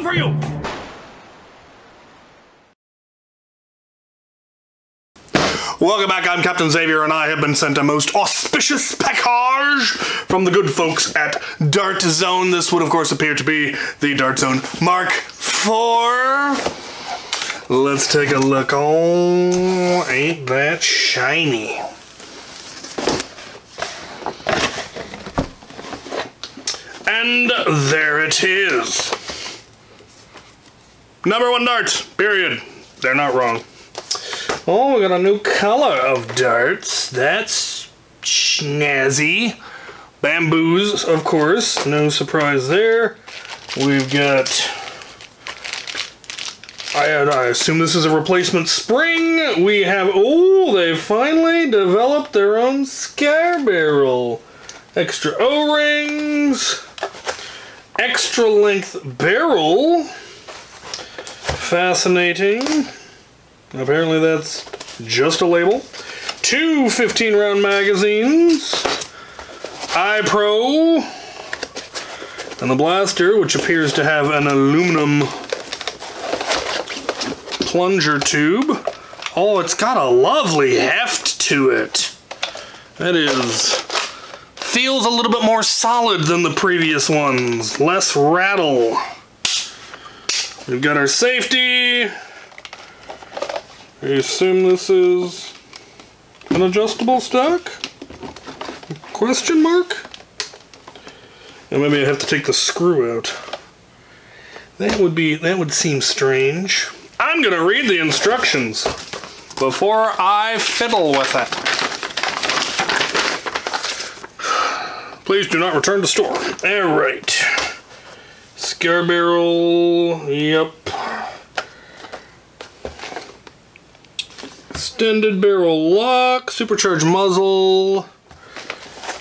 for you! Welcome back, I'm Captain Xavier, and I have been sent a most auspicious package from the good folks at DartZone. This would, of course, appear to be the DartZone Mark IV. Let's take a look. Oh, ain't that shiny. And there it is. #1 darts, period. They're not wrong. Oh, we got a new color of darts. That's snazzy. Bamboos, of course. No surprise there. We've got... I assume this is a replacement spring. We have... Oh, they finally developed their own scar barrel. Extra O-rings. Extra length barrel. Fascinating. Apparently that's just a label. 2 15-round magazines. iPro. And the blaster, which appears to have an aluminum plunger tube. Oh, it's got a lovely heft to it. That is... feels a little bit more solid than the previous ones. Less rattle. We've got our safety. I assume this is an adjustable stock? Question mark? And maybe I have to take the screw out. That would seem strange. I'm gonna read the instructions before I fiddle with it. Please do not return to store. Alright. Scar barrel, yep. Extended barrel lock, supercharged muzzle.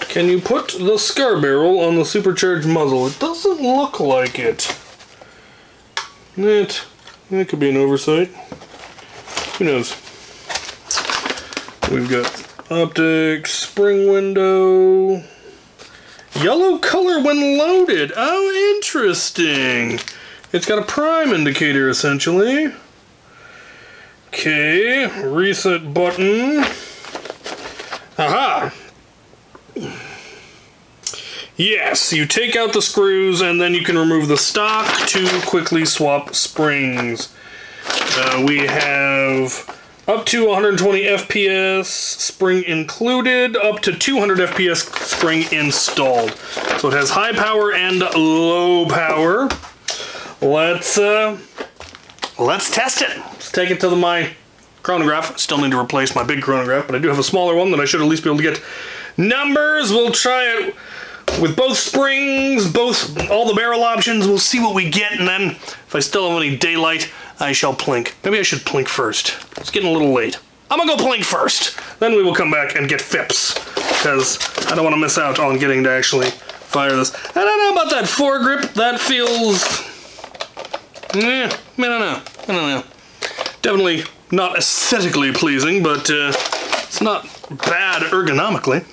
Can you put the scar barrel on the supercharged muzzle? It doesn't look like it. That could be an oversight. Who knows? We've got optics, spring window. Yellow color when loaded. Oh, interesting. It's got a prime indicator, essentially. Okay, reset button. Aha! Yes, you take out the screws and then you can remove the stock to quickly swap springs. We have up to 120 FPS, spring included, up to 200 FPS, spring installed. So it has high power and low power. Let's test it. Let's take it to my chronograph. Still need to replace my big chronograph, but I do have a smaller one that I should at least be able to get numbers. We'll try it with both springs, all the barrel options. We'll see what we get, and then if I still have any daylight, I shall plink. Maybe I should plink first. It's getting a little late. I'm gonna go plink first. Then we will come back and get FIPS, because I don't want to miss out on getting to actually fire this. I don't know about that foregrip. That feels... I don't know. Definitely not aesthetically pleasing, but it's not bad ergonomically.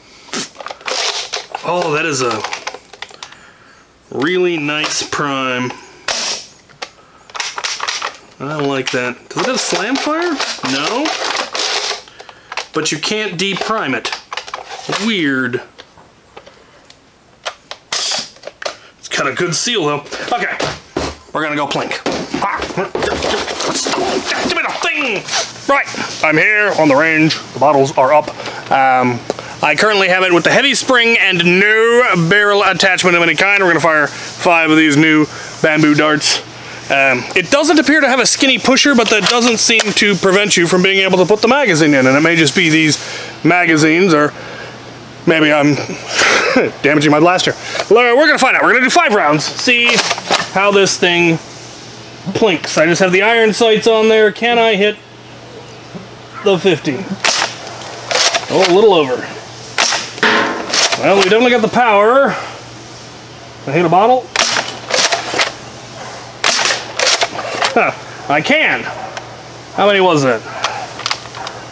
Oh, that is a really nice prime. I don't like that. Does it have slam fire? No. But you can't deprime it. Weird. It's got a good seal, though. Okay. We're gonna go plink. Give me the thing! Right. I'm here on the range. The bottles are up. I currently have it with the heavy spring and no barrel attachment of any kind. We're gonna fire 5 of these new bamboo darts. It doesn't appear to have a skinny pusher, but that doesn't seem to prevent you from being able to put the magazine in, and it may just be these magazines, or maybe I'm damaging my blaster. We're gonna find out. We're gonna do 5 rounds, see how this thing plinks. I just have the iron sights on there. Can I hit the 50? Oh, a little over. Well, we definitely got the power. I hit a bottle. Huh, I can. How many was that?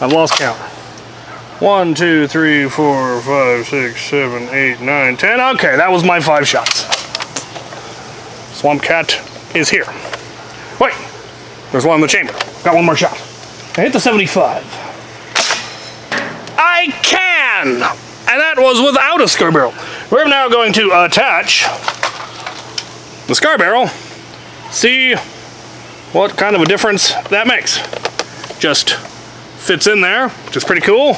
I've lost count. 1, 2, 3, 4, 5, 6, 7, 8, 9, 10. Okay, that was my 5 shots. Swamp Cat is here. Wait, there's one in the chamber. Got one more shot. I hit the 75. I can! And that was without a scar barrel. We're now going to attach the scar barrel. See what kind of a difference that makes. Just fits in there, which is pretty cool.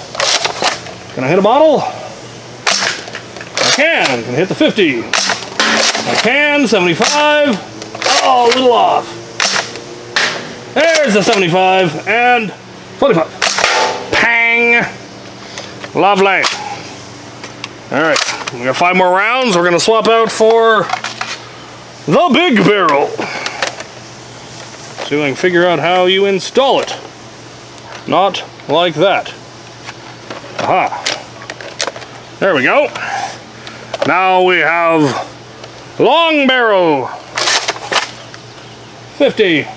Can I hit a bottle? I can. Can I hit the 50? I can. 75. Oh, a little off. There's the 75 and 25. Pang. Lovely. All right, we got 5 more rounds. We're gonna swap out for the big barrel. See if I can figure out how you install it. Not like that. Aha. There we go. Now we have long barrel. 50.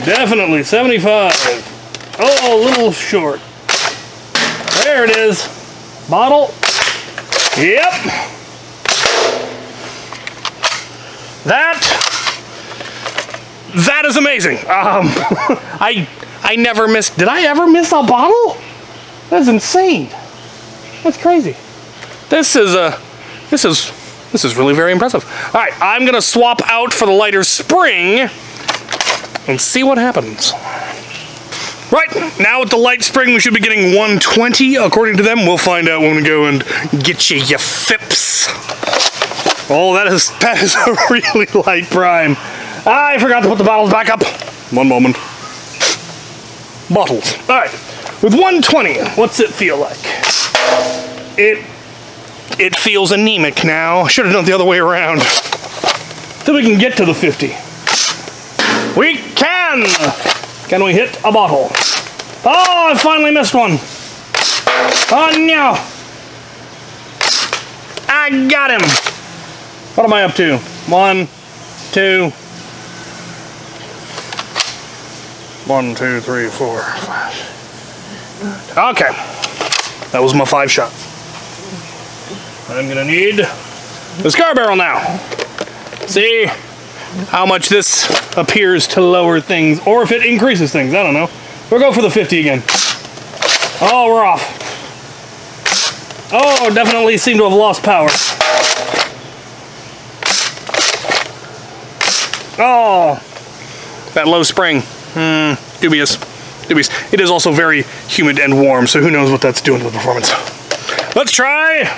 Definitely 75. Oh, a little short. There it is. Bottle. Yep. That is amazing. I never missed. Did I ever miss a bottle? That's insane. That's crazy. This is really very impressive. All right, I'm gonna swap out for the lighter spring and see what happens. Right, now with the light spring, we should be getting 120, according to them. We'll find out when we go and get you fips. Oh, that is a really light prime. I forgot to put the bottles back up. One moment. Bottles. All right, with 120, what's it feel like? It feels anemic now. Should have done it the other way around. Then we can get to the 50. We can! Can we hit a bottle? Oh, I finally missed one. Oh, no. I got him. What am I up to? 1, 2. 1, 2, 3, 4, 5. Okay. That was my 5 shot. I'm gonna need the scar barrel now. See how much this appears to lower things, or if it increases things, I don't know. We'll go for the 50 again. Oh, we're off. Oh, definitely seem to have lost power. Oh, that low spring. Dubious. Dubious. It is also very humid and warm, so who knows what that's doing to the performance. Let's try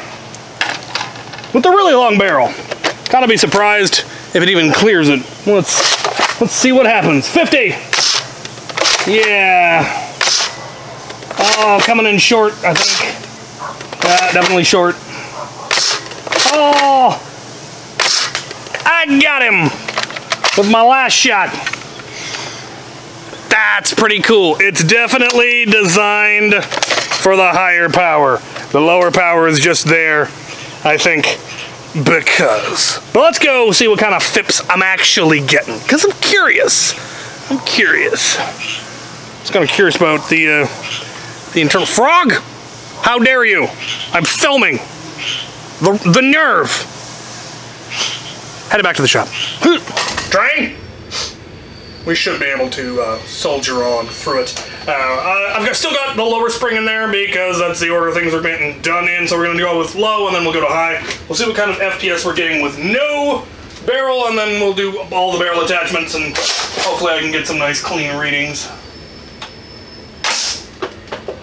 with the really long barrel. Gotta be surprised if it even clears it. Let's see what happens. 50. Yeah. Oh, coming in short, I think. Definitely short. Oh, I got him with my last shot. That's pretty cool. It's definitely designed for the higher power. The lower power is just there, I think, because. But let's go see what kind of fips I'm actually getting, because I'm curious. I'm curious. Just kind of curious about the internal frog. How dare you? I'm filming. The nerve. Headed back to the shop. Drain. We should be able to soldier on through it. I've still got the lower spring in there because that's the order things are getting done in. So we're going to go with low and then we'll go to high. We'll see what kind of FPS we're getting with no barrel, and then we'll do all the barrel attachments, and hopefully I can get some nice clean readings.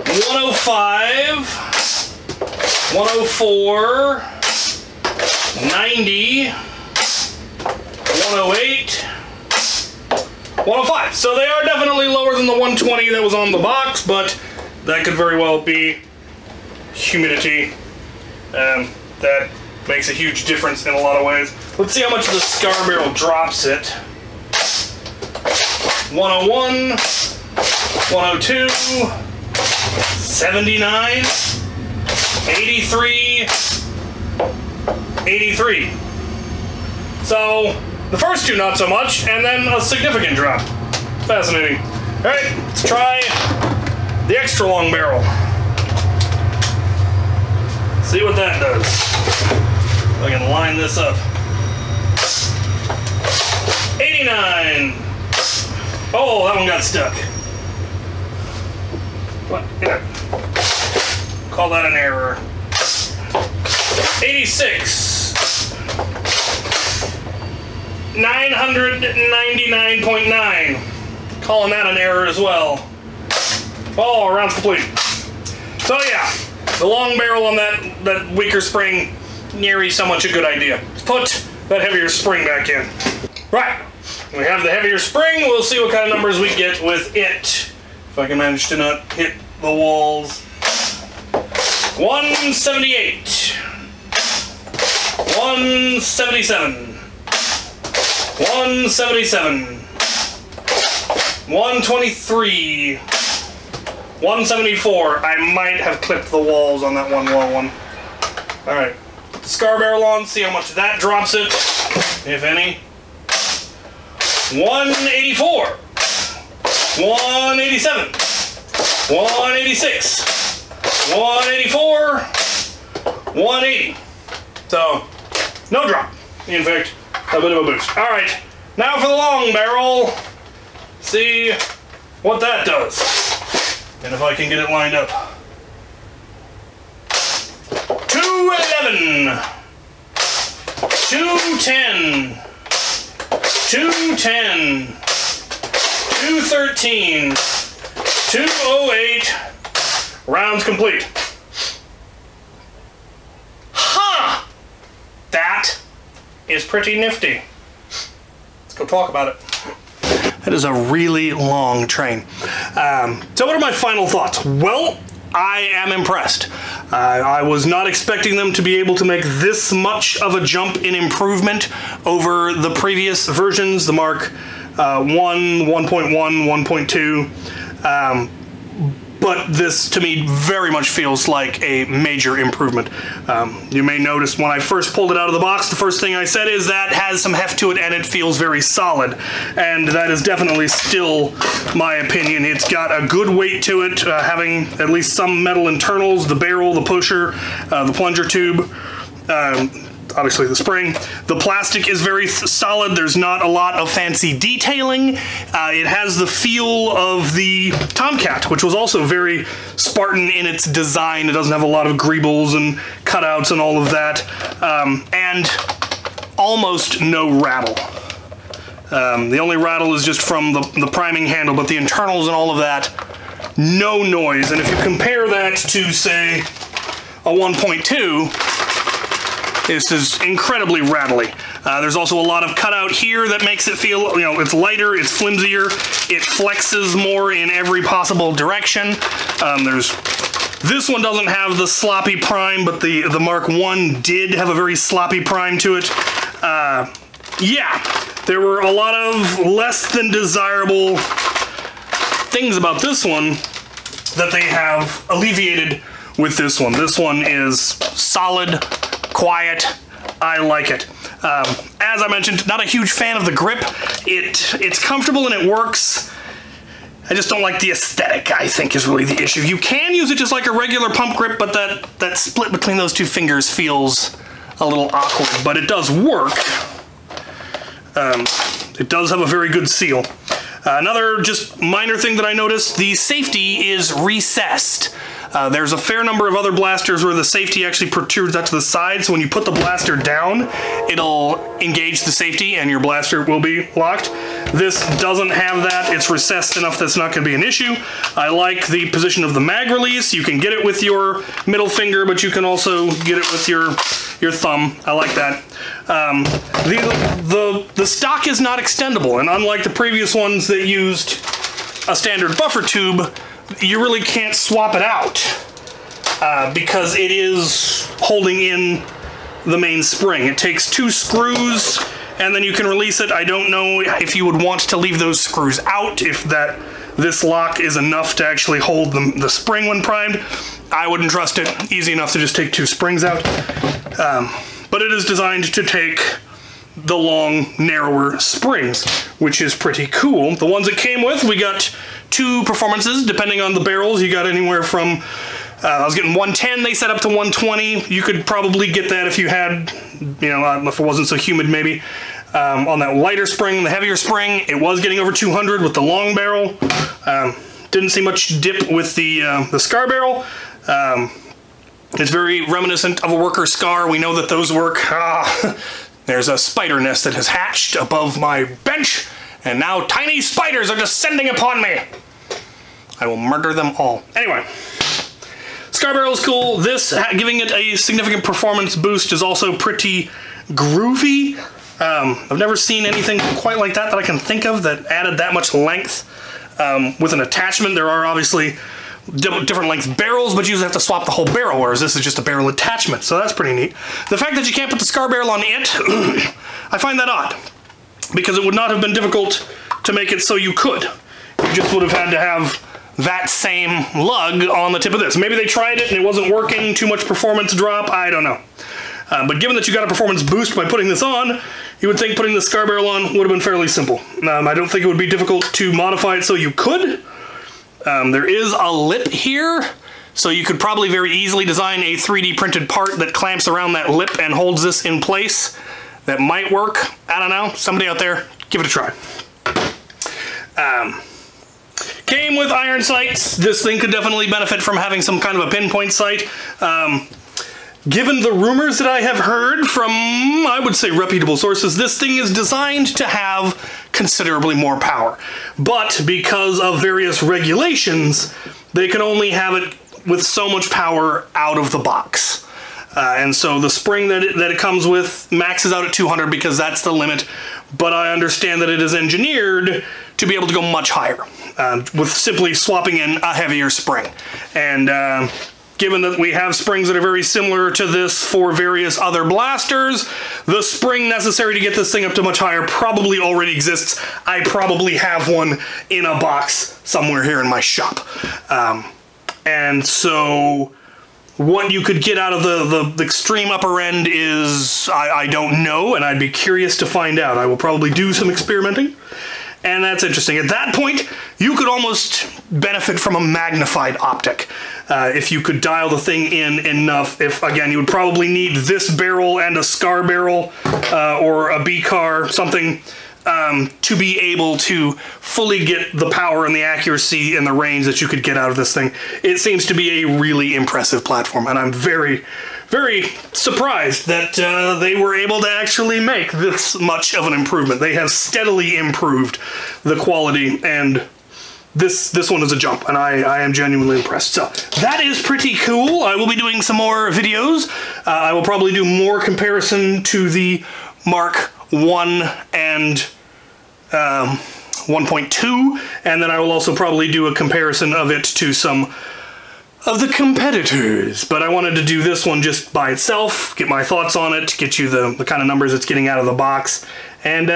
105, 104, 90, 108, 105. So they are definitely lower than the 120 that was on the box, but that could very well be humidity. That makes a huge difference in a lot of ways. Let's see how much the scar barrel drops it. 101, 102, 79, 83, 83. So the first two not so much, and then a significant drop. Fascinating. All right, let's try the extra long barrel. See what that does. I can line this up. 79. Oh, that one got stuck. What? Yeah. Call that an error. 86. 999.9. Calling that an error as well. Oh, round's complete. So yeah, the long barrel on that weaker spring, nary so much a good idea. Let's put that heavier spring back in. Right, we have the heavier spring. We'll see what kind of numbers we get with it. If I can manage to not hit the walls. 178. 177. 177. 123. 174. I might have clipped the walls on that one low one. Alright. Put the scar barrel on, see how much that drops it, if any. 184. 187. 186. 184. 180. So, no drop. In fact, a bit of a boost. Alright. Now for the long barrel. See what that does. And if I can get it lined up. 211. 210. 210. 213. 208. Rounds complete. Huh! That is pretty nifty. Let's go talk about it. That is a really long train. So what are my final thoughts? Well, I am impressed. I was not expecting them to be able to make this much of a jump in improvement over the previous versions, the Mark 1, 1.1, 1.2. But this, to me, very much feels like a major improvement. You may notice when I first pulled it out of the box, the first thing I said is that has some heft to it and it feels very solid. And that is definitely still my opinion. It's got a good weight to it, having at least some metal internals, the barrel, the pusher, the plunger tube. Obviously the spring. The plastic is very solid. There's not a lot of fancy detailing. It has the feel of the Tomcat, which was also very Spartan in its design. It doesn't have a lot of greebles and cutouts and all of that. And almost no rattle. The only rattle is just from the priming handle, but the internals and all of that, no noise. And if you compare that to, say, a 1.2, this is incredibly rattly. There's also a lot of cutout here that makes it feel, you know, it's lighter, it's flimsier, it flexes more in every possible direction. This one doesn't have the sloppy prime, but the Mark 1 did have a very sloppy prime to it. Yeah, there were a lot of less than desirable things about this one that they have alleviated with this one. This one is solid, quiet. I like it. As I mentioned, not a huge fan of the grip. It's comfortable and it works. I just don't like the aesthetic, I think, is really the issue. You can use it just like a regular pump grip, but that split between those two fingers feels a little awkward, but it does work. It does have a very good seal. Another just minor thing that I noticed, the safety is recessed. There's a fair number of other blasters where the safety actually protrudes out to the side, so when you put the blaster down, it'll engage the safety and your blaster will be locked. This doesn't have that. It's recessed enough that's not going to be an issue. I like the position of the mag release. You can get it with your middle finger, but you can also get it with your thumb. I like that. The stock is not extendable, and unlike the previous ones that used a standard buffer tube, you really can't swap it out because it is holding in the main spring. It takes 2 screws and then you can release it. I don't know if you would want to leave those screws out, if this lock is enough to actually hold the spring when primed. I wouldn't trust it. Easy enough to just take 2 springs out. But it is designed to take the long, narrower springs, which is pretty cool. The ones it came with, we got 2 performances, depending on the barrels. You got anywhere from, I was getting 110, they set up to 120. You could probably get that if you had, you know, if it wasn't so humid maybe. On that lighter spring, the heavier spring, it was getting over 200 with the long barrel. Didn't see much dip with the scar barrel. It's very reminiscent of a worker scar. We know that those work. There's a spider nest that has hatched above my bench, and now tiny spiders are descending upon me. I will murder them all. Anyway, scar barrel is cool. This, giving it a significant performance boost, is also pretty groovy. I've never seen anything quite like that I can think of that added that much length with an attachment. There are obviously different length barrels, but you usually have to swap the whole barrel, whereas this is just a barrel attachment, so that's pretty neat. The fact that you can't put the scar barrel on it, I find that odd, because it would not have been difficult to make it so you could. You just would have had to have that same lug on the tip of this. Maybe they tried it and it wasn't working, too much performance drop, I don't know. But given that you got a performance boost by putting this on, you would think putting the scar barrel on would have been fairly simple. I don't think it would be difficult to modify it so you could. There is a lip here, so you could probably very easily design a 3D printed part that clamps around that lip and holds this in place. That might work. I don't know. Somebody out there, give it a try. Came with iron sights. This thing could definitely benefit from having some kind of a pinpoint sight. Given the rumors that I have heard from, I would say, reputable sources, this thing is designed to have considerably more power. But because of various regulations, they can only have it with so much power out of the box. And so the spring that it comes with maxes out at 200 because that's the limit. But I understand that it is engineered to be able to go much higher with simply swapping in a heavier spring. And given that we have springs that are very similar to this for various other blasters, the spring necessary to get this thing up to much higher probably already exists. I probably have one in a box somewhere here in my shop. And so what you could get out of the extreme upper end is, I don't know, and I'd be curious to find out. I will probably do some experimenting. And that's interesting. At that point, you could almost benefit from a magnified optic. If you could dial the thing in enough. If, again, you would probably need this barrel and a scar barrel or a B-car, something, to be able to fully get the power and the accuracy and the range that you could get out of this thing. It seems to be a really impressive platform, and I'm very, very surprised that they were able to actually make this much of an improvement. They have steadily improved the quality, and this one is a jump, and I am genuinely impressed. So that is pretty cool. I will be doing some more videos. I will probably do more comparison to the Mark 1 and 1.2, and then I will also probably do a comparison of it to some of the competitors. But I wanted to do this one just by itself, get my thoughts on it, get you the kind of numbers it's getting out of the box, and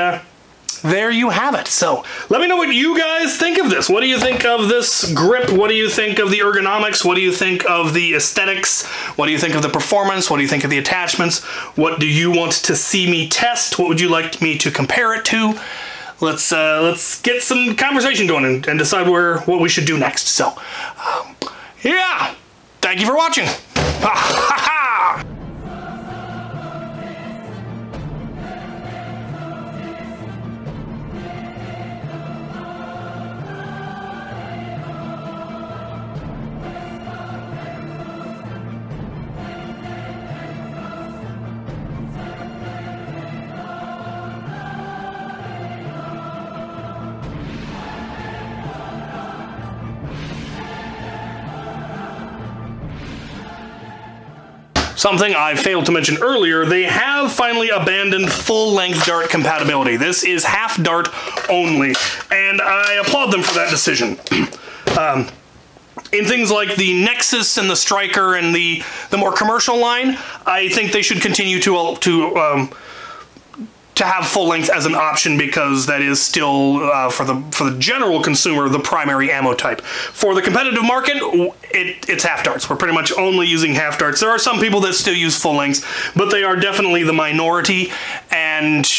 there you have it. So let me know what you guys think of this. What do you think of this grip? What do you think of the ergonomics? What do you think of the aesthetics? What do you think of the performance? What do you think of the attachments? What do you want to see me test? What would you like me to compare it to? Let's get some conversation going and decide what we should do next. So, yeah, thank you for watching. Ha ha ha! Something I failed to mention earlier, they have finally abandoned full-length dart compatibility. This is half dart only, and I applaud them for that decision. In things like the Nexus and the Striker and the more commercial line, I think they should continue to have full length as an option, because that is still for the general consumer the primary ammo type. For the competitive market, it's half darts. We're pretty much only using half darts. There are some people that still use full lengths, but they are definitely the minority, and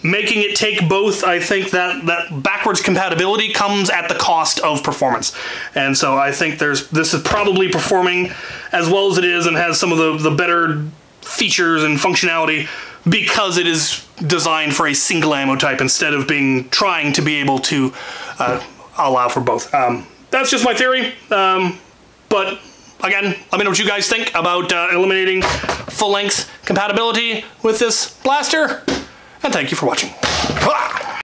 making it take both, I think that backwards compatibility comes at the cost of performance. And so I think this is probably performing as well as it is and has some of the better features and functionality because it is designed for a single ammo type instead of trying to be able to allow for both. That's just my theory, but again, let me know what you guys think about eliminating full-length compatibility with this blaster, and thank you for watching.